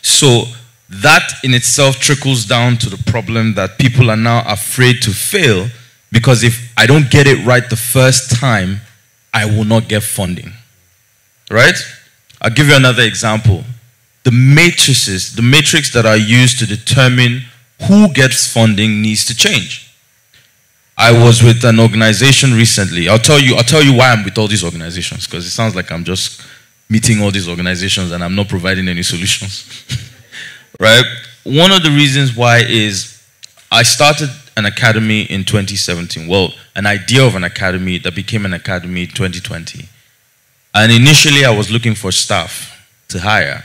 So that in itself trickles down to the problem that people are now afraid to fail, because if I don't get it right the first time, I will not get funding. Right? I'll give you another example. The matrix that are used to determine who gets funding needs to change. I was with an organization recently. I'll tell you why I'm with all these organizations, because it sounds like I'm just meeting all these organizations and I'm not providing any solutions. Right? One of the reasons why is I started an academy in 2017. Well, an idea of an academy that became an academy in 2020. And initially I was looking for staff to hire.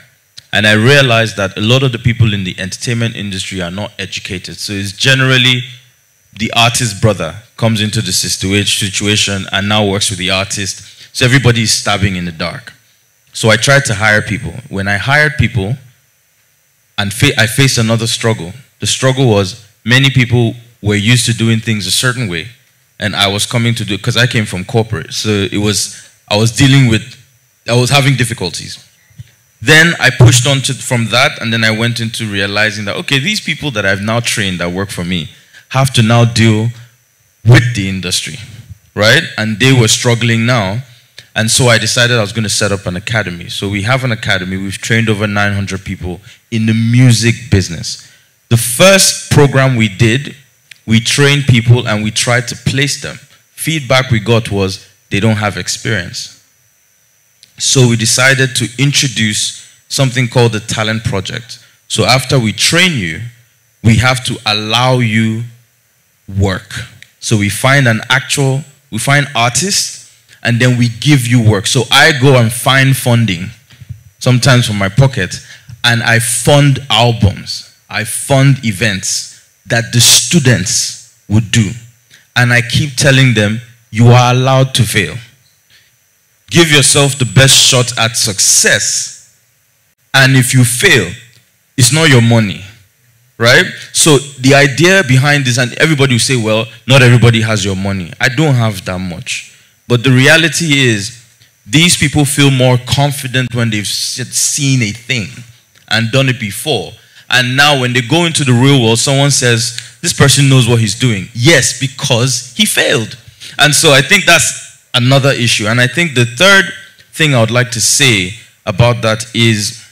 And I realized that a lot of the people in the entertainment industry are not educated. So it's generally the artist's brother comes into the situation and now works with the artist. So everybody is stabbing in the dark. So I tried to hire people. When I hired people, and I faced another struggle. The struggle was many people were used to doing things a certain way, and I was coming to do it because I came from corporate. So I was having difficulties. Then I pushed on from that, and then I went into realizing that, okay, these people that I've now trained that work for me have to now deal with the industry, right? And they were struggling now. And so I decided I was going to set up an academy. So we have an academy. We've trained over 900 people in the music business. The first program we did, we trained people and we tried to place them. Feedback we got was they don't have experience. So we decided to introduce something called the Talent Project. So after we train you, we have to allow you work. So we find artists, and then we give you work. So I go and find funding, sometimes from my pocket, and I fund albums. I fund events that the students would do. And I keep telling them, you are allowed to fail. Give yourself the best shot at success. And if you fail, it's not your money. Right? So the idea behind this, and everybody will say, well, not everybody has your money. I don't have that much. But the reality is, these people feel more confident when they've seen a thing and done it before. And now when they go into the real world, someone says, this person knows what he's doing. Yes, because he failed. And so I think that's another issue. And I think the third thing I would like to say about that is,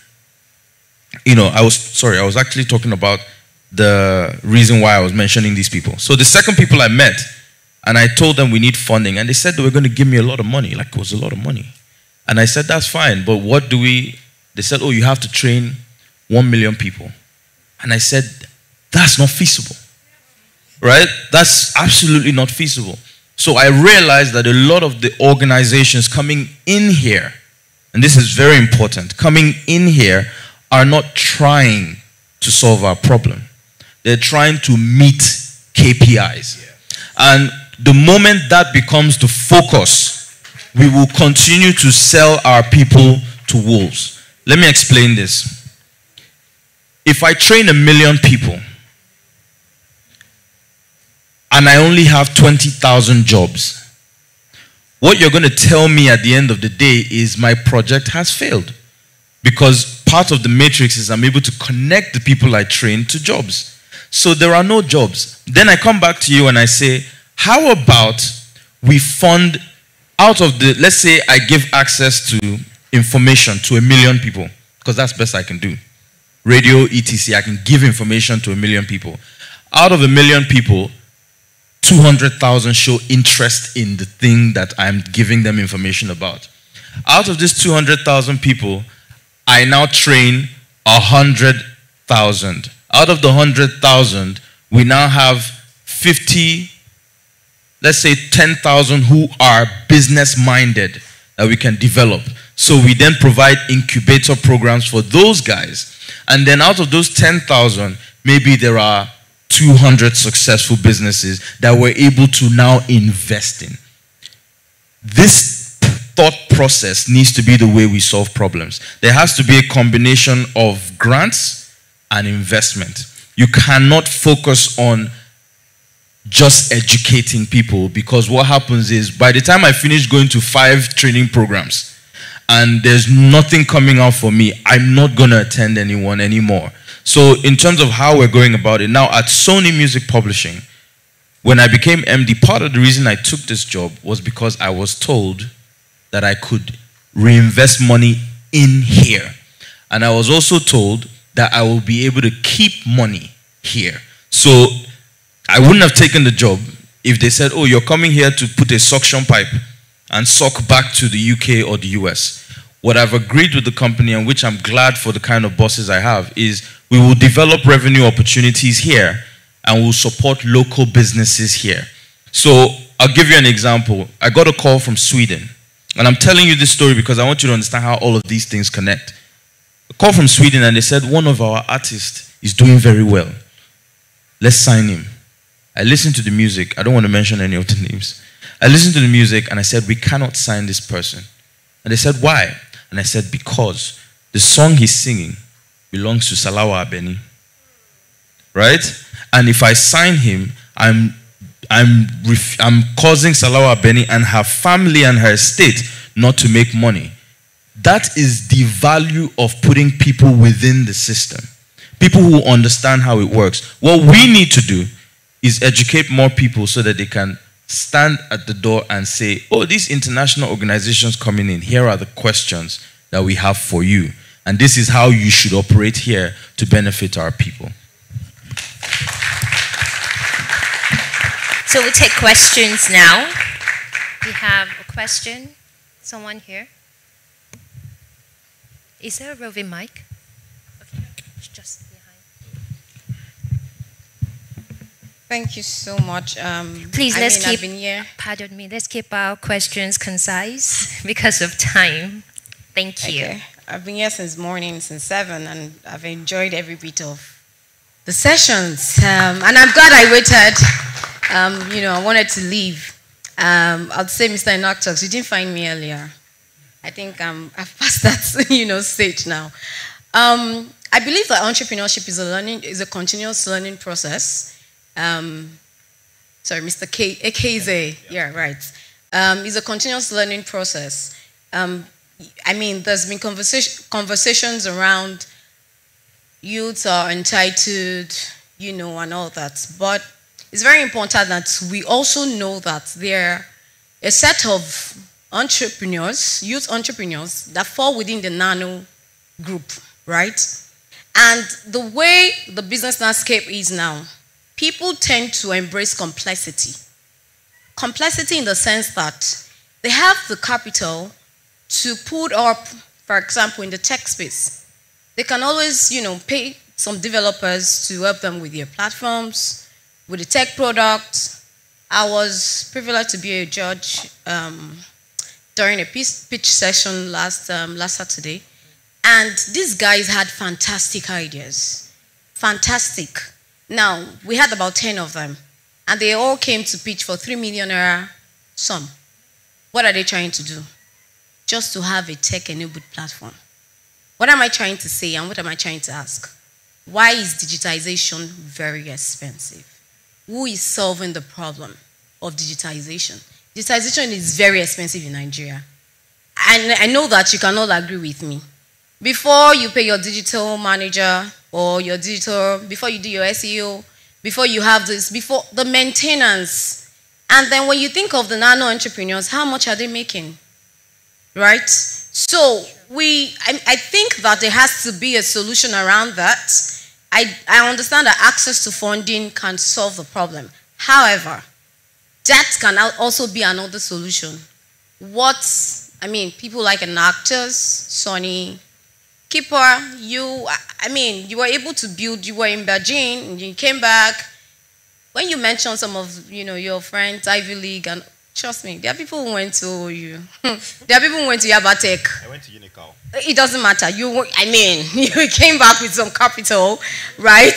I was actually talking about the reason why I was mentioning these people. So the second people I met, and I told them we need funding, and they said they were going to give me a lot of money, like it was a lot of money. And I said, that's fine, but what do we, they said, oh, you have to train 1 million people. And I said, that's not feasible. Right? That's absolutely not feasible. So I realized that a lot of the organizations coming in here, and this is very important, coming in here are not trying to solve our problem. They're trying to meet KPIs. And the moment that becomes the focus, we will continue to sell our people to wolves. Let me explain this. If I train 1 million people and I only have 20,000 jobs, what you're going to tell me at the end of the day is my project has failed. Because part of the matrix is I'm able to connect the people I train to jobs. So there are no jobs. Then I come back to you and I say, how about we fund out of the, let's say I give access to information to 1 million people, because that's best I can do. Radio, etc. I can give information to 1 million people. Out of 1 million people, 200,000 show interest in the thing that I'm giving them information about. Out of these 200,000 people, I now train 100,000. Out of the 100,000, we now have 50, let's say 10,000 who are business-minded that we can develop. So we then provide incubator programs for those guys. And then out of those 10,000, maybe there are 200 successful businesses that we're able to now invest in. This thought process needs to be the way we solve problems. There has to be a combination of grants and investment. You cannot focus on just educating people, because what happens is by the time I finish going to 5 training programs and there's nothing coming out for me, I'm not going to attend anyone anymore. So in terms of how we're going about it, now at Sony Music Publishing, when I became MD, part of the reason I took this job was because I was told that I could reinvest money in here. And I was also told that I will be able to keep money here. So I wouldn't have taken the job if they said, oh, you're coming here to put a suction pipe and suck back to the UK or the US. What I've agreed with the company, and which I'm glad for the kind of bosses I have, is we will develop revenue opportunities here and we'll support local businesses here. So I'll give you an example. I got a call from Sweden. And I'm telling you this story because I want you to understand how all of these things connect. A call from Sweden and they said, one of our artists is doing very well. Let's sign him. I listened to the music. I don't want to mention any of the names. I listened to the music and I said, we cannot sign this person. And they said, why? And I said, because the song he's singing belongs to Salawa Abeni. Right? And if I sign him, I'm causing Salawa Abeni and her family and her estate not to make money. That is the value of putting people within the system. People who understand how it works. What we need to do is educate more people so that they can stand at the door and say, oh, these international organizations coming in, here are the questions that we have for you. And this is how you should operate here to benefit our people. So we'll take questions now. We have a question. Someone here. Is there a roving mic? Okay, it's just behind. Thank you so much. Please, let's keep, I've been here. pardon me, let's keep our questions concise because of time. Thank you. Okay. I've been here since morning, since 7, and I've enjoyed every bit of the sessions. And I'm glad I waited. I wanted to leave. I'll say, Mr. Enactus, you didn't find me earlier. I think I've passed that, stage now. I believe that entrepreneurship is a continuous learning process. Sorry, Mr. Ekezie, yeah, right. It's a continuous learning process. There's been conversations around youths are entitled, and all that. But it's very important that we also know that there are a set of entrepreneurs, youth entrepreneurs, that fall within the nano group, right? And the way the business landscape is now, people tend to embrace complexity. Complexity in the sense that they have the capital to put up, for example, in the tech space. They can always, pay some developers to help them with their platforms, with the tech product. I was privileged to be a judge during a pitch session last Saturday. And these guys had fantastic ideas. Fantastic. Now, we had about 10 of them. And they all came to pitch for 3 million naira sum. What are they trying to do? Just to have a tech-enabled platform. What am I trying to say and what am I trying to ask? Why is digitization very expensive? Who is solving the problem of digitization? Digitization is very expensive in Nigeria. And I know that you cannot agree with me. Before you pay your digital manager or your digital, before you do your SEO, before you have this, before the maintenance. And then when you think of the nano entrepreneurs, how much are they making? Right? So I think that there has to be a solution around that. I understand that access to funding can solve the problem. However, that can also be another solution. People like Enactus, Sony, Kippa, you were able to build, you were in Beijing, and you came back. When you mentioned some of your friends, Ivy League, and trust me, there are people who went to you. There are people who went to Yabatek. I went to Unical. It doesn't matter. You came back with some capital, right?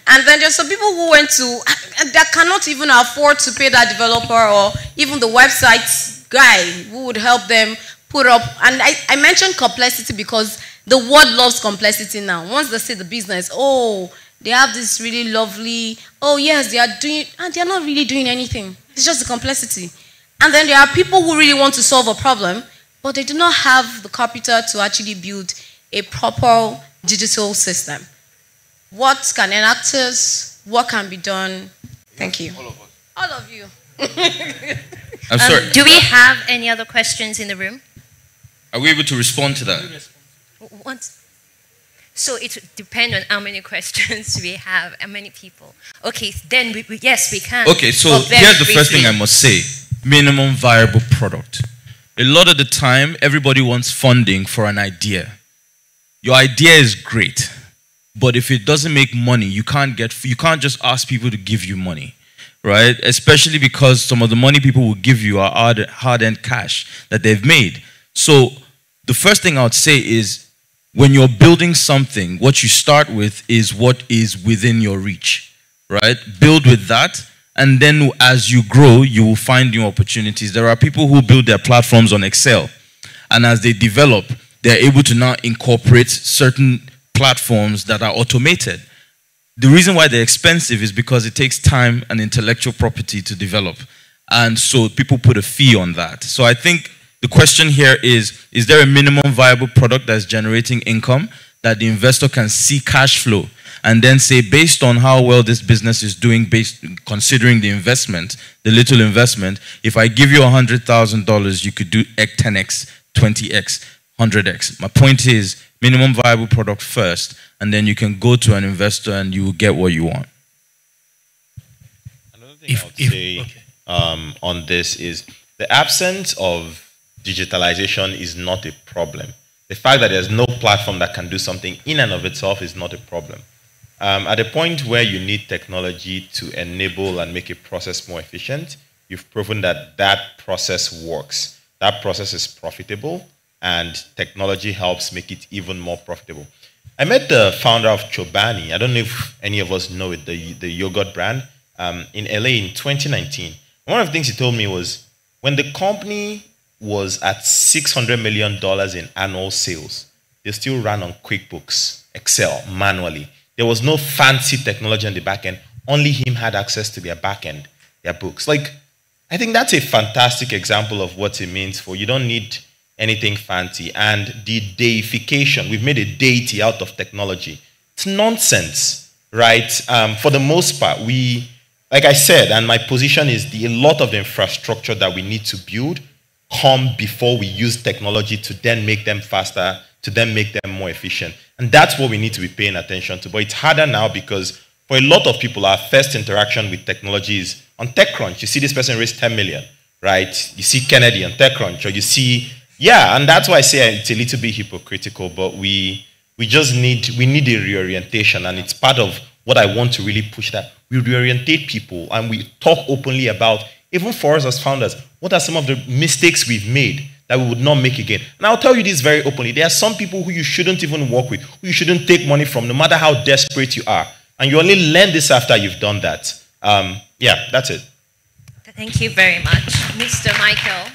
And then there's some people who went to, that cannot even afford to pay that developer or even the website guy who would help them put up. And I mentioned complexity because the world loves complexity now. Once they say the business, oh, they have this really lovely, oh yes, they are doing, and they're not really doing anything. It's just the complexity. And then there are people who really want to solve a problem, but they do not have the capital to actually build a proper digital system. What can Enactus, what can be done? Thank you. All of us. All of you. I'm sorry. Do we have any other questions in the room? Are we able to respond to that? So it depends on how many questions we have, how many people. Okay, then yes, we can. Okay, so here's the first thing I must say. Minimum viable product. A lot of the time, everybody wants funding for an idea. Your idea is great, but if it doesn't make money, you can't just ask people to give you money, right? Especially because some of the money people will give you are hard-earned cash that they've made. So the first thing I would say is, when you're building something, what you start with is what is within your reach, right? Build with that, and then as you grow, you will find new opportunities. There are people who build their platforms on Excel, and as they develop, they're able to now incorporate certain platforms that are automated. The reason why they're expensive is because it takes time and intellectual property to develop, and so people put a fee on that. So I think the question here is there a minimum viable product that's generating income that the investor can see cash flow and then say, based on how well this business is doing, considering the investment, the little investment, if I give you $100,000, you could do 10x, 20x, 100x. My point is minimum viable product first, and then you can go to an investor and you will get what you want. Another thing I would say on this is the absence of digitalization is not a problem. The fact that there's no platform that can do something in and of itself is not a problem. At the point where you need technology to enable and make a process more efficient, you've proven that that process works. That process is profitable, and technology helps make it even more profitable. I met the founder of Chobani. I don't know if any of us know it, the yogurt brand, in LA in 2019. One of the things he told me was, when the company was at $600 million in annual sales, they still ran on QuickBooks, Excel, manually. There was no fancy technology on the back end. Only him had access to their back end, their books. I think that's a fantastic example of what it means for you don't need anything fancy. And the deification, we've made a deity out of technology. It's nonsense, right? For the most part, like I said, and my position is a lot of the infrastructure that we need to build come before we use technology to then make them faster, to then make them more efficient. And that's what we need to be paying attention to. But it's harder now because for a lot of people, our first interaction with technology is on TechCrunch. You see this person raised 10 million, right? You see Kennedy on TechCrunch, or you see, and that's why I say it's a little bit hypocritical, but we we need a reorientation, and it's part of what I want to really push, that we reorientate people and we talk openly about, even for us as founders, what are some of the mistakes we've made that we would not make again. And I'll tell you this very openly. There are some people who you shouldn't even work with, who you shouldn't take money from, no matter how desperate you are. And you only learn this after you've done that. Yeah, that's it. Thank you very much. Mr. Michael.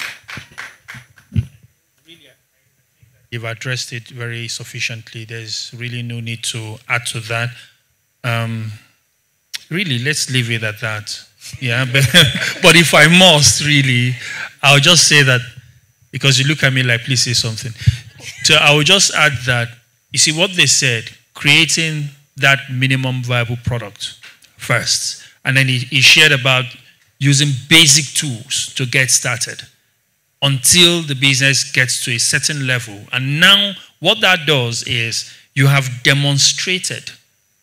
You've addressed it very sufficiently. There's really no need to add to that. Really, let's leave it at that. Yeah, but if I must, really, I'll just say that, because you look at me like, please say something. So I will just add that, you see what they said, creating that minimum viable product first. And then he shared about using basic tools to get started until the business gets to a certain level. And now what that does is you have demonstrated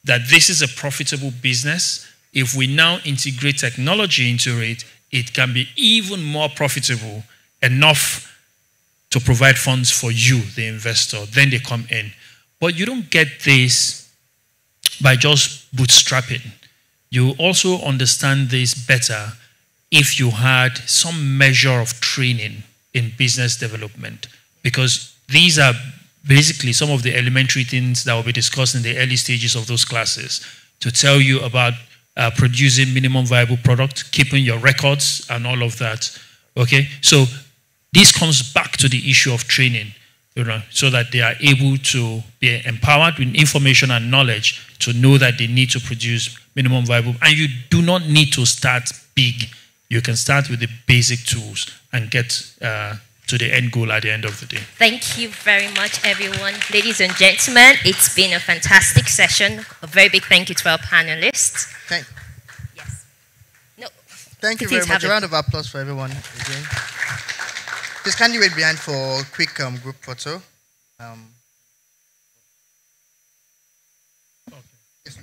that this is a profitable business. If we now integrate technology into it, it can be even more profitable, enough to provide funds for you, the investor. Then they come in. But you don't get this by just bootstrapping. You also understand this better if you had some measure of training in business development, because these are basically some of the elementary things that will be discussed in the early stages of those classes, to tell you about producing minimum viable product, keeping your records and all of that. Okay, so this comes back to the issue of training, so that they are able to be empowered with information and knowledge to know that they need to produce minimum viable. And you do not need to start big. You can start with the basic tools and get to the end goal at the end of the day. Thank you very much, everyone. Ladies and gentlemen, it's been a fantastic session. A very big thank you to our panelists. Yes. No. Thank you very much. A round of applause for everyone again. Please kindly wait behind for a quick group photo. Okay. Yes.